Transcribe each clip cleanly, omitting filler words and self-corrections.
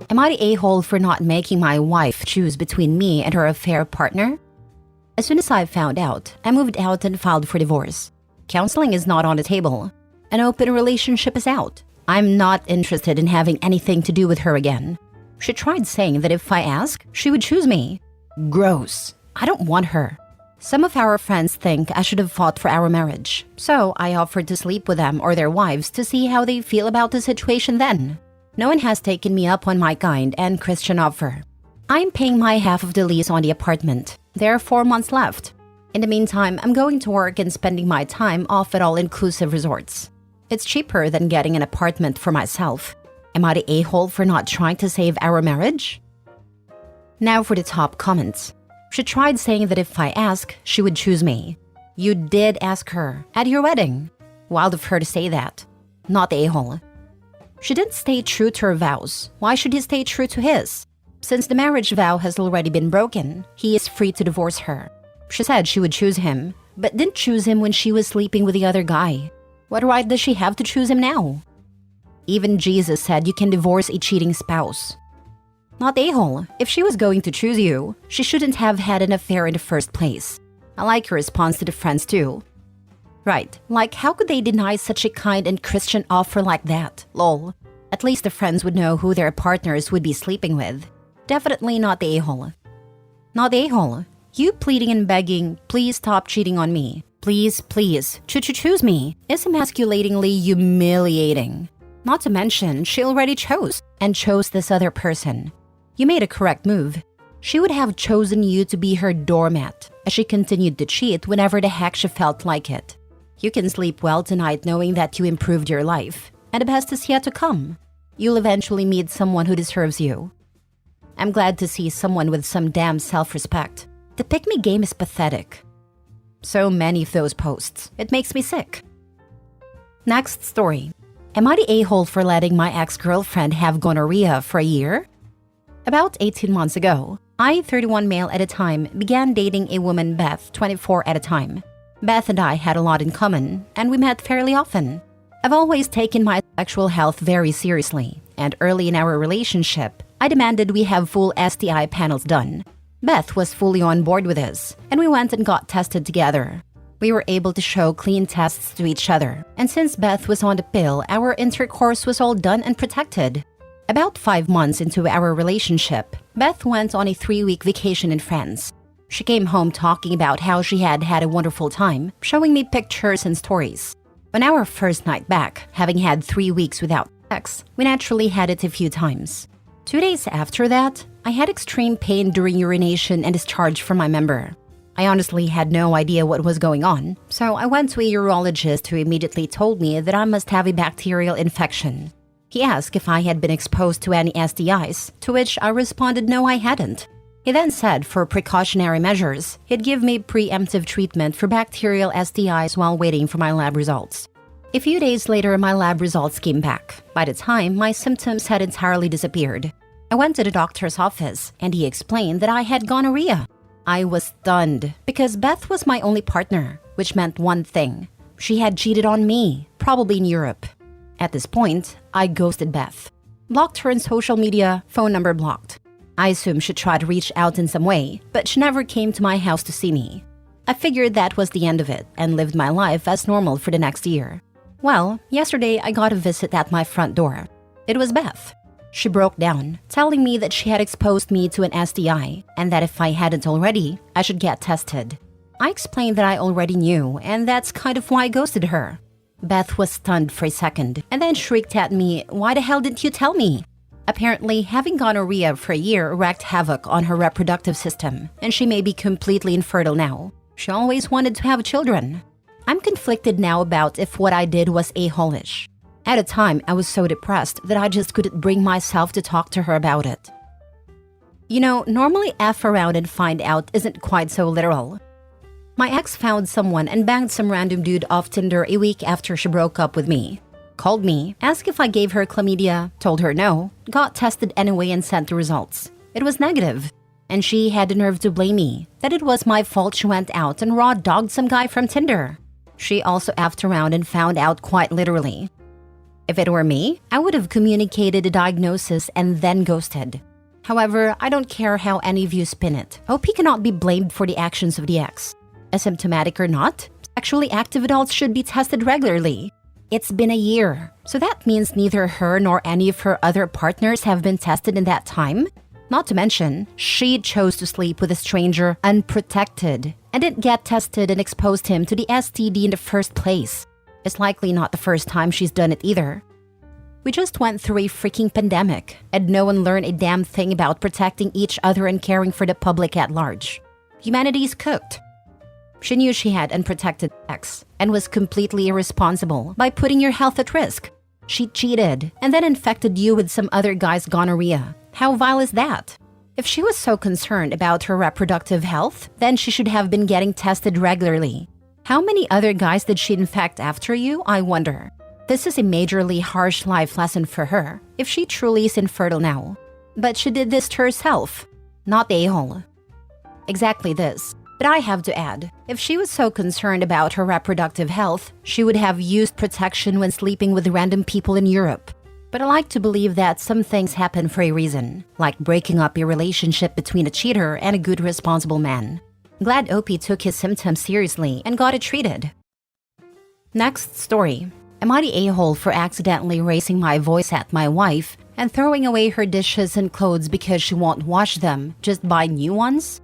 Am I the a-hole for not making my wife choose between me and her affair partner? As soon as I found out, I moved out and filed for divorce. Counseling is not on the table. An open relationship is out. I'm not interested in having anything to do with her again. She tried saying that if I ask, she would choose me. Gross. I don't want her. Some of our friends think I should have fought for our marriage, so I offered to sleep with them or their wives to see how they feel about the situation then. No one has taken me up on my kind and Christian offer. I'm paying my half of the lease on the apartment. There are 4 months left. In the meantime, I'm going to work and spending my time off at all-inclusive resorts. It's cheaper than getting an apartment for myself. Am I the a-hole for not trying to save our marriage? Now for the top comments. She tried saying that if I ask, she would choose me. You did ask her at your wedding. Wild of her to say that. Not the a-hole. She didn't stay true to her vows. Why should he stay true to his? Since the marriage vow has already been broken, he is free to divorce her. She said she would choose him, but didn't choose him when she was sleeping with the other guy. What right does she have to choose him now? Even Jesus said you can divorce a cheating spouse. Not the a-hole. If she was going to choose you, she shouldn't have had an affair in the first place. I like your response to the friends too. Right, like how could they deny such a kind and Christian offer like that? Lol. At least the friends would know who their partners would be sleeping with. Definitely not the a-hole. Not the a-hole. You pleading and begging, please stop cheating on me. Please, please, choose me, is emasculatingly humiliating. Not to mention, she already chose this other person. You made a correct move. She would have chosen you to be her doormat, as she continued to cheat whenever the heck she felt like it. You can sleep well tonight knowing that you improved your life, and the best is yet to come. You'll eventually meet someone who deserves you. I'm glad to see someone with some damn self-respect. The pick-me game is pathetic. So many of those posts. It makes me sick. Next story. Am I the a-hole for letting my ex-girlfriend have gonorrhea for a year? About 18 months ago, I, 31 male at a time, began dating a woman, Beth, 24 at a time. Beth and I had a lot in common, and we met fairly often. I've always taken my sexual health very seriously, and early in our relationship, I demanded we have full STI panels done. Beth was fully on board with this, and we went and got tested together. We were able to show clean tests to each other, and since Beth was on the pill, our intercourse was all done and protected. About 5 months into our relationship, Beth went on a 3-week vacation in France. She came home talking about how she had had a wonderful time, showing me pictures and stories. On our first night back, having had 3 weeks without sex, we naturally had it a few times. 2 days after that, I had extreme pain during urination and discharge from my member. I honestly had no idea what was going on, so I went to a urologist who immediately told me that I must have a bacterial infection. He asked if I had been exposed to any STIs, to which I responded no, I hadn't. He then said for precautionary measures, he'd give me preemptive treatment for bacterial STIs while waiting for my lab results. A few days later, my lab results came back. By the time, my symptoms had entirely disappeared. I went to the doctor's office, and he explained that I had gonorrhea. I was stunned, because Beth was my only partner, which meant one thing. She had cheated on me, probably in Europe. At this point, I ghosted Beth. Blocked her on social media, phone number blocked. I assumed she tried to reach out in some way, but she never came to my house to see me. I figured that was the end of it, and lived my life as normal for the next year. Well, yesterday I got a visit at my front door. It was Beth. She broke down, telling me that she had exposed me to an STI, and that if I hadn't already, I should get tested. I explained that I already knew, and that's kind of why I ghosted her. Beth was stunned for a second, and then shrieked at me, "Why the hell didn't you tell me?" Apparently, having gonorrhea for a year wreaked havoc on her reproductive system, and she may be completely infertile now. She always wanted to have children. I'm conflicted now about if what I did was a-hole-ish. At the time, I was so depressed that I just couldn't bring myself to talk to her about it. You know, normally F around and find out isn't quite so literal. My ex found someone and banged some random dude off Tinder a week after she broke up with me. Called me, asked if I gave her chlamydia, told her no, got tested anyway and sent the results. It was negative. And she had the nerve to blame me, that it was my fault she went out and raw dogged some guy from Tinder. She also effed around and found out quite literally. If it were me, I would have communicated a diagnosis and then ghosted. However, I don't care how any of you spin it. OP cannot be blamed for the actions of the ex. Asymptomatic or not, sexually active adults should be tested regularly. It's been a year, so that means neither her nor any of her other partners have been tested in that time. Not to mention, she chose to sleep with a stranger unprotected and didn't get tested and exposed him to the STD in the first place. It's likely not the first time she's done it either. We just went through a freaking pandemic, and no one learned a damn thing about protecting each other and caring for the public at large. Humanity's cooked. She knew she had unprotected sex and was completely irresponsible by putting your health at risk. She cheated and then infected you with some other guy's gonorrhea. How vile is that? If she was so concerned about her reproductive health, then she should have been getting tested regularly. How many other guys did she infect after you, I wonder? This is a majorly harsh life lesson for her, if she truly is infertile now. But she did this to herself, not the a-hole. Exactly this. But I have to add, if she was so concerned about her reproductive health, she would have used protection when sleeping with random people in Europe. But I like to believe that some things happen for a reason, like breaking up a relationship between a cheater and a good responsible man. Glad Opie took his symptoms seriously and got it treated. Next story. Am I the a-hole for accidentally raising my voice at my wife and throwing away her dishes and clothes because she won't wash them, just buy new ones?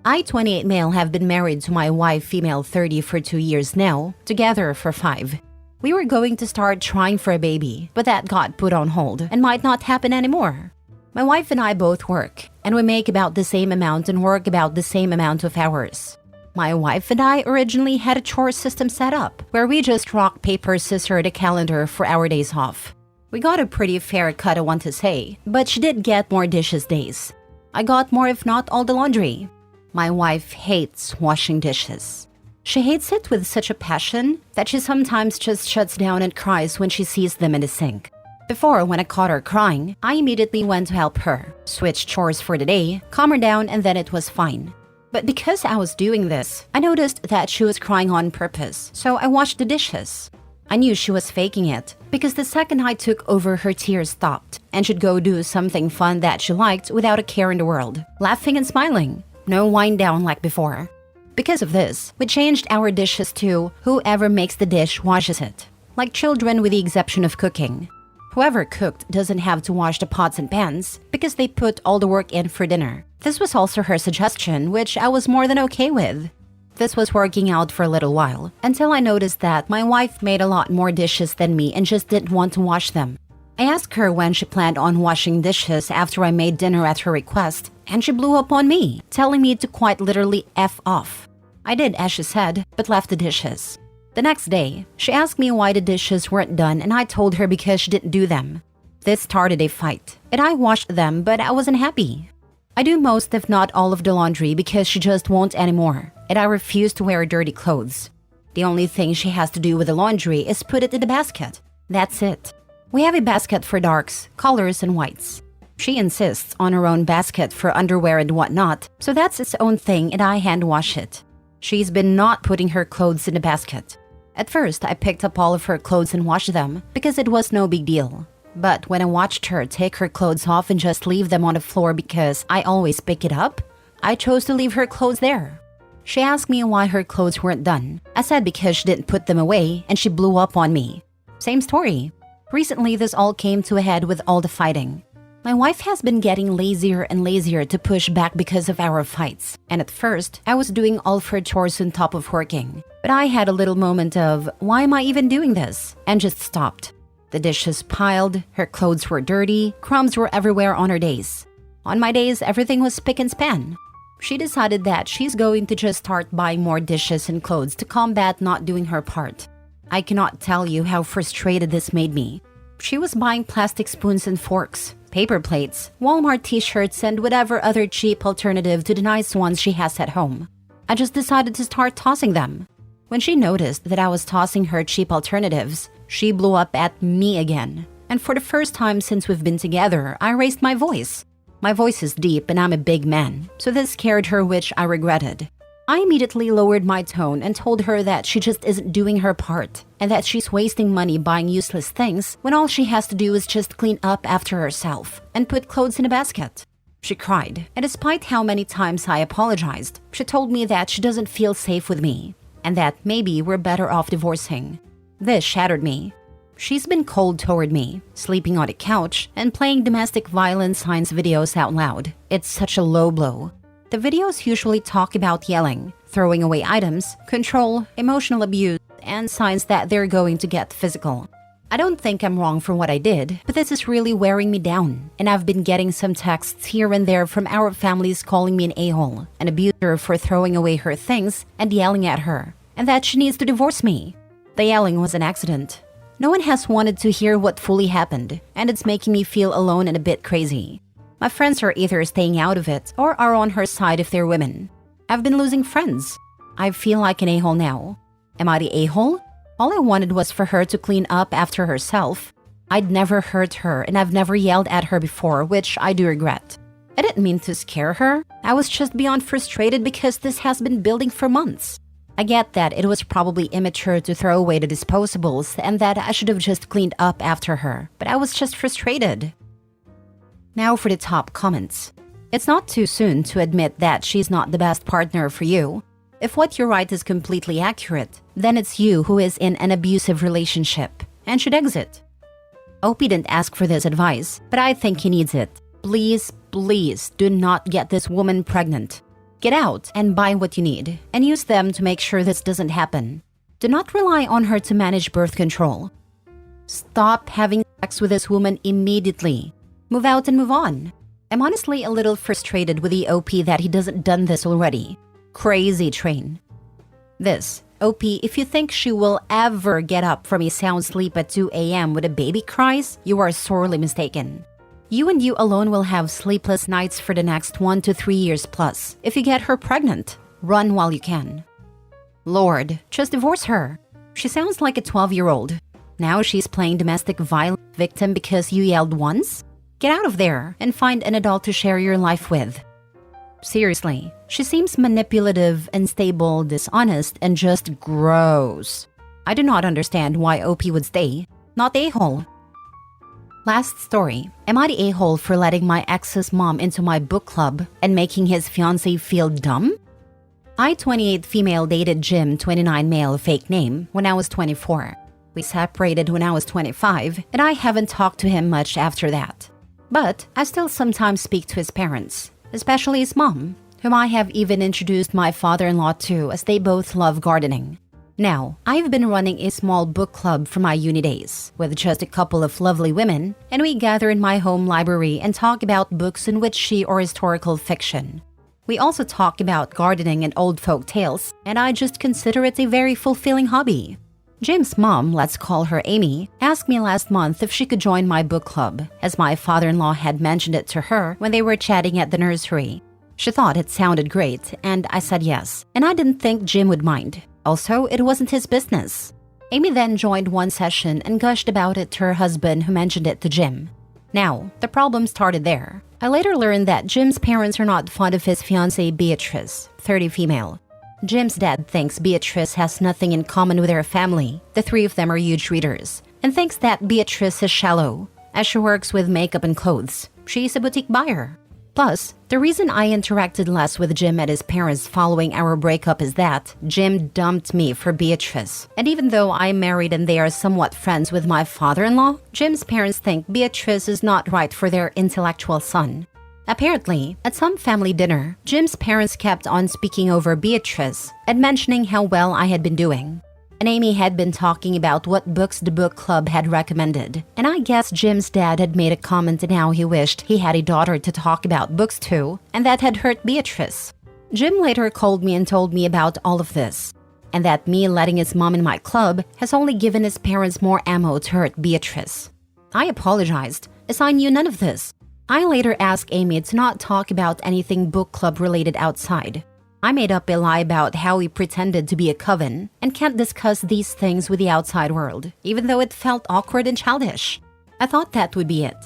I, 28 male, have been married to my wife, female 30, for 2 years now, together for 5. We were going to start trying for a baby, but that got put on hold and might not happen anymore. My wife and I both work, and we make about the same amount and work about the same amount of hours. My wife and I originally had a chore system set up, where we just rock, paper, scissor the calendar for our days off. We got a pretty fair cut, I want to say, but she did get more dishes days. I got more, if not all, the laundry. My wife hates washing dishes. She hates it with such a passion that she sometimes just shuts down and cries when she sees them in the sink. Before, when I caught her crying, I immediately went to help her, switched chores for the day, calm her down, and then it was fine. But because I was doing this, I noticed that she was crying on purpose, so I washed the dishes. I knew she was faking it, because the second I took over, her tears stopped, and she'd go do something fun that she liked without a care in the world, laughing and smiling. No wind down like before. Because of this, we changed our dishes to whoever makes the dish washes it, like children with the exception of cooking. Whoever cooked doesn't have to wash the pots and pans because they put all the work in for dinner. This was also her suggestion, which I was more than okay with. This was working out for a little while, until I noticed that my wife made a lot more dishes than me and just didn't want to wash them. I asked her when she planned on washing dishes after I made dinner at her request, and she blew up on me, telling me to quite literally F off. I did as she said, but left the dishes. The next day, she asked me why the dishes weren't done, and I told her because she didn't do them. This started a fight, and I washed them, but I wasn't happy. I do most if not all of the laundry because she just won't anymore, and I refuse to wear dirty clothes. The only thing she has to do with the laundry is put it in the basket. That's it. We have a basket for darks, colors, and whites. She insists on her own basket for underwear and whatnot, so that's its own thing and I hand wash it. She's been not putting her clothes in the basket. At first, I picked up all of her clothes and washed them because it was no big deal. But when I watched her take her clothes off and just leave them on the floor because I always pick it up, I chose to leave her clothes there. She asked me why her clothes weren't done. I said because she didn't put them away and she blew up on me. Same story. Recently, this all came to a head with all the fighting. My wife has been getting lazier and lazier to push back because of our fights. And at first, I was doing all of her chores on top of working. But I had a little moment of, why am I even doing this? And just stopped. The dishes piled, her clothes were dirty, crumbs were everywhere on her days. On my days, everything was spick and span. She decided that she's going to just start buying more dishes and clothes to combat not doing her part. I cannot tell you how frustrated this made me. She was buying plastic spoons and forks, paper plates, Walmart t-shirts, and whatever other cheap alternative to the nice ones she has at home. I just decided to start tossing them. When she noticed that I was tossing her cheap alternatives, she blew up at me again. And for the first time since we've been together, I raised my voice. My voice is deep and I'm a big man, so this scared her, which I regretted. I immediately lowered my tone and told her that she just isn't doing her part and that she's wasting money buying useless things when all she has to do is just clean up after herself and put clothes in a basket. She cried, and despite how many times I apologized, she told me that she doesn't feel safe with me and that maybe we're better off divorcing. This shattered me. She's been cold toward me, sleeping on the couch and playing domestic violence signs videos out loud. It's such a low blow. The videos usually talk about yelling, throwing away items, control, emotional abuse, and signs that they're going to get physical. I don't think I'm wrong for what I did, but this is really wearing me down, and I've been getting some texts here and there from our families calling me an a-hole, an abuser for throwing away her things and yelling at her, and that she needs to divorce me. The yelling was an accident. No one has wanted to hear what fully happened, and it's making me feel alone and a bit crazy. My friends are either staying out of it or are on her side if they're women. I've been losing friends. I feel like an a-hole now. Am I the a-hole? All I wanted was for her to clean up after herself. I'd never hurt her and I've never yelled at her before, which I do regret. I didn't mean to scare her. I was just beyond frustrated because this has been building for months. I get that it was probably immature to throw away the disposables and that I should have just cleaned up after her, but I was just frustrated. Now for the top comments. It's not too soon to admit that she's not the best partner for you. If what you write is completely accurate, then it's you who is in an abusive relationship and should exit. Opie didn't ask for this advice, but I think he needs it. Please, please do not get this woman pregnant. Get out and buy what you need and use them to make sure this doesn't happen. Do not rely on her to manage birth control. Stop having sex with this woman immediately. Move out and move on. I'm honestly a little frustrated with the OP that he doesn't done this already. Crazy train. This, OP, if you think she will ever get up from a sound sleep at 2 a.m. with a baby cries, you are sorely mistaken. You and you alone will have sleepless nights for the next 1 to 3 years plus. If you get her pregnant, run while you can. Lord, just divorce her. She sounds like a 12-year-old. Now she's playing domestic violence victim because you yelled once? Get out of there and find an adult to share your life with. Seriously, she seems manipulative, unstable, dishonest, and just gross. I do not understand why OP would stay. Not a-hole. Last story. Am I the a-hole for letting my ex's mom into my book club and making his fiancé feel dumb? I, 28 female, dated Jim, 29 male, fake name, when I was 24. We separated when I was 25, and I haven't talked to him much after that. But I still sometimes speak to his parents, especially his mom, whom I have even introduced my father-in-law to as they both love gardening. Now, I've been running a small book club for my uni days, with just a couple of lovely women, and we gather in my home library and talk about books in witchy or historical fiction. We also talk about gardening and old folk tales, and I just consider it a very fulfilling hobby. Jim's mom, let's call her Amy, asked me last month if she could join my book club, as my father-in-law had mentioned it to her when they were chatting at the nursery. She thought it sounded great, and I said yes, and I didn't think Jim would mind. Also, it wasn't his business. Amy then joined one session and gushed about it to her husband, who mentioned it to Jim. Now, the problem started there. I later learned that Jim's parents are not fond of his fiancée Beatrice, 30 female. Jim's dad thinks Beatrice has nothing in common with her family. The three of them are huge readers, and thinks that Beatrice is shallow, as she works with makeup and clothes. She's a boutique buyer. Plus, the reason I interacted less with Jim and his parents following our breakup is that Jim dumped me for Beatrice. And even though I'm married and they are somewhat friends with my father-in-law, Jim's parents think Beatrice is not right for their intellectual son. Apparently, at some family dinner, Jim's parents kept on speaking over Beatrice and mentioning how well I had been doing. And Amy had been talking about what books the book club had recommended. And I guess Jim's dad had made a comment on how he wished he had a daughter to talk about books to, and that had hurt Beatrice. Jim later called me and told me about all of this, and that me letting his mom in my club has only given his parents more ammo to hurt Beatrice. I apologized, as I knew none of this. I later asked Amy to not talk about anything book club related outside. I made up a lie about how we pretended to be a coven and can't discuss these things with the outside world, even though it felt awkward and childish. I thought that would be it.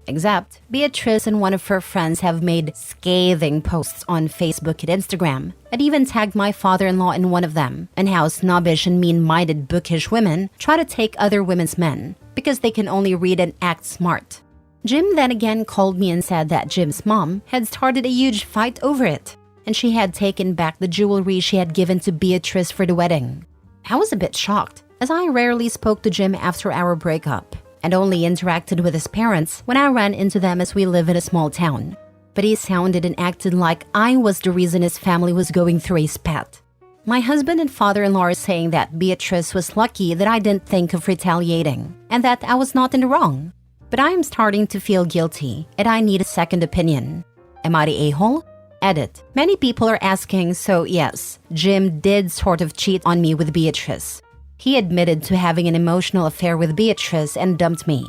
Except, Beatrice and one of her friends have made scathing posts on Facebook and Instagram, and even tagged my father-in-law in one of them, and how snobbish and mean-minded bookish women try to take other women's men because they can only read and act smart. Jim then again called me and said that Jim's mom had started a huge fight over it, and she had taken back the jewelry she had given to Beatrice for the wedding. I was a bit shocked, as I rarely spoke to Jim after our breakup, and only interacted with his parents when I ran into them as we live in a small town. But he sounded and acted like I was the reason his family was going through a spat. My husband and father-in-law are saying that Beatrice was lucky that I didn't think of retaliating, and that I was not in the wrong. But I am starting to feel guilty, and I need a second opinion. Am I the a-hole? Edit. Many people are asking, so yes, Jim did sort of cheat on me with Beatrice. He admitted to having an emotional affair with Beatrice and dumped me.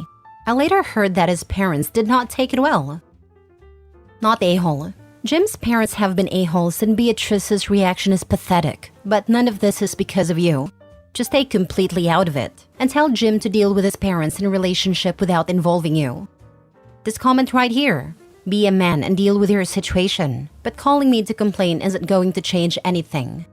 I later heard that his parents did not take it well. Not a-hole. Jim's parents have been a-holes and Beatrice's reaction is pathetic, but none of this is because of you. Just stay completely out of it and tell Jim to deal with his parents in a relationship without involving you. This comment right here. Be a man and deal with your situation, but calling me to complain isn't going to change anything.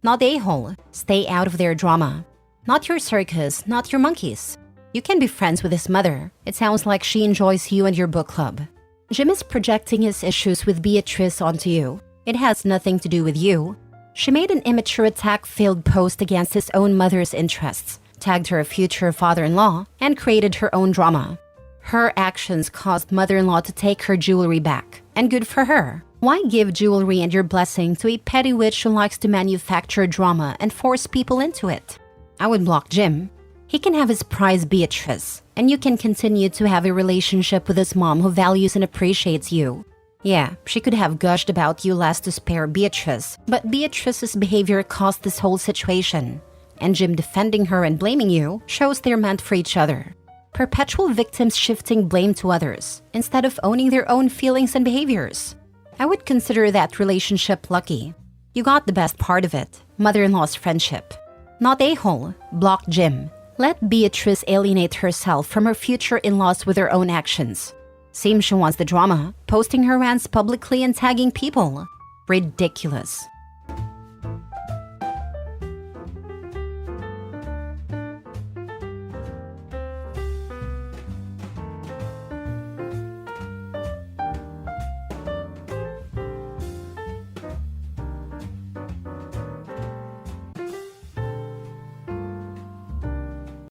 Not a-hole. Stay out of their drama. Not your circus, not your monkeys. You can be friends with his mother. It sounds like she enjoys you and your book club. Jim is projecting his issues with Beatrice onto you. It has nothing to do with you. She made an immature attack-filled post against his own mother's interests, tagged her future father-in-law, and created her own drama. Her actions caused mother-in-law to take her jewelry back, and good for her. Why give jewelry and your blessing to a petty witch who likes to manufacture drama and force people into it? I would block Jim. He can have his prize Beatrice, and you can continue to have a relationship with his mom who values and appreciates you. Yeah, she could have gushed about you less to spare Beatrice, but Beatrice's behavior caused this whole situation. And Jim defending her and blaming you shows they're meant for each other. Perpetual victims shifting blame to others, instead of owning their own feelings and behaviors. I would consider that relationship lucky. You got the best part of it, mother-in-law's friendship. Not a-hole, block Jim. Let Beatrice alienate herself from her future in-laws with her own actions. Seems she wants the drama, posting her rants publicly and tagging people. Ridiculous.